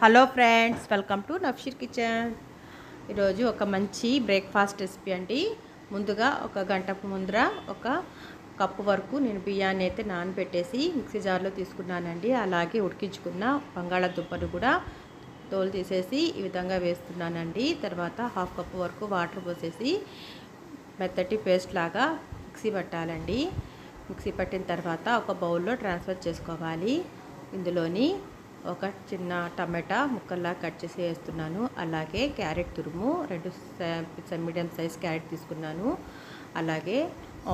Hello friends, welcome to Nafsheer kitchen. ఈరోజు ఒక మంచి బ్రేక్ఫాస్ట్ రెసిపీ అండి. ముందుగా ఒక గంట ముందర ఒక కప్పు వరకు నేను బియ్యాన్ని అయితే నానబెట్టేసి మిక్సీ జార్లో తీసుకున్నానండి. అలాగే ఉడికించుకున్న బంగాళాదుంపను కూడా తోలు తీసేసి ఈ విధంగా వేస్తున్నానండి. తర్వాత హాఫ్ కప్పు వరకు వాటర్ పోసేసి మెత్తటి పేస్ట్ లాగా మిక్సీ పట్టాలండి. మిక్సీ పట్టిన తర్వాత ఒక బౌల్లో ట్రాన్స్ఫర్ చేసుకోవాలి. ఇందులోని ఒక చిన్న టమాటా ముక్కల్లా కట్ చేసి వేస్తున్నాను. అలాగే క్యారెట్ తురుము 2 మీడియం సైజ్ క్యారెట్ తీసుకున్నాను. అలాగే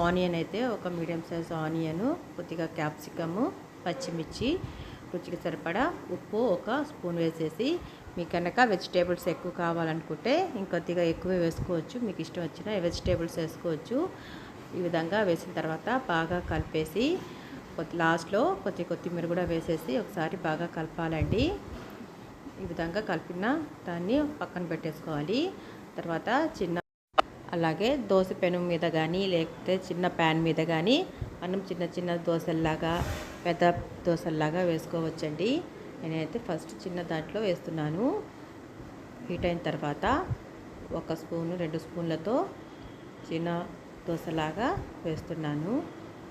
ఆనియన్ అయితే ఒక మీడియం సైజ్ ఆనియను, కొద్దిగా క్యాప్సికము, పచ్చిమిర్చి, రుచికి సరిపడా ఉప్పు ఒక స్పూన్ వేసేసి, మీకు కనుక వెజిటేబుల్స్ ఎక్కువ కావాలనుకుంటే ఇంకొద్దిగా ఎక్కువ వేసుకోవచ్చు. మీకు ఇష్టం వచ్చిన వెజిటేబుల్స్ వేసుకోవచ్చు. ఈ విధంగా వేసిన తర్వాత బాగా కలిపేసి లాస్ట్లో కొత్తిమీర కూడా వేసేసి ఒకసారి బాగా కలపాలండి. ఈ విధంగా కలిపిన దాన్ని పక్కన పెట్టేసుకోవాలి. తర్వాత అలాగే దోశ పెనం మీద కానీ లేకపోతే చిన్న ప్యాన్ మీద కానీ మనం చిన్న చిన్న దోశల్లాగా పెద్ద దోశల్లాగా వేసుకోవచ్చండి. నేనైతే ఫస్ట్ చిన్న దాంట్లో వేస్తున్నాను. హీట్ అయిన తర్వాత 1 స్పూను 2 స్పూన్లతో చిన్న దోశలాగా వేస్తున్నాను.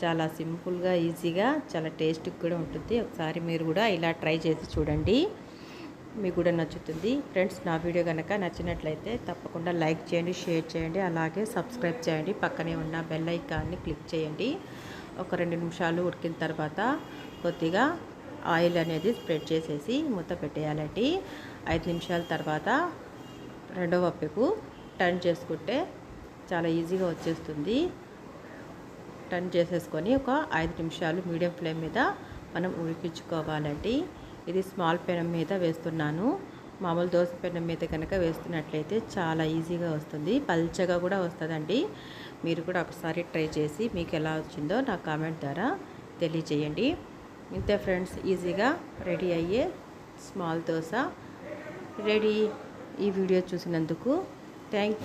చాలా సింపుల్గా, ఈజీగా, చాలా టేస్ట్గా కూడా ఉంటుంది. ఒకసారి మీరు కూడా ఇలా ట్రై చేసి చూడండి, మీకు కూడా నచ్చుతుంది. ఫ్రెండ్స్, నా వీడియో కనుక నచ్చినట్లయితే తప్పకుండా లైక్ చేయండి, షేర్ చేయండి, అలాగే సబ్స్క్రైబ్ చేయండి. పక్కనే ఉన్న బెల్ ఐకాన్ని క్లిక్ చేయండి. ఒక 2 నిమిషాలు ఉడికిన తర్వాత కొద్దిగా ఆయిల్ అనేది స్ప్రెడ్ చేసేసి మూత పెట్టేయాలండి. 5 నిమిషాల తర్వాత రెండవ వైపుకు టర్న్ చేసుకుంటే చాలా ఈజీగా వచ్చేస్తుంది. టర్న్ చేసేసుకొని ఒక 5 నిమిషాలు మీడియం ఫ్లేమ్ మీద మనం ఉడికించుకోవాలండి. ఇది స్మాల్ పెనం మీద వేస్తున్నాను. మామూలు దోశ పెనం మీద కనుక వేస్తున్నట్లయితే చాలా ఈజీగా వస్తుంది, పల్చగా కూడా వస్తుందండి. మీరు కూడా ఒకసారి ట్రై చేసి మీకు ఎలా వచ్చిందో నా కామెంట్ ద్వారా తెలియజేయండి. ఇంతే ఫ్రెండ్స్, ఈజీగా రెడీ అయ్యే స్మాల్ దోశ రెడీ. ఈ వీడియో చూసినందుకు థ్యాంక్ యూ.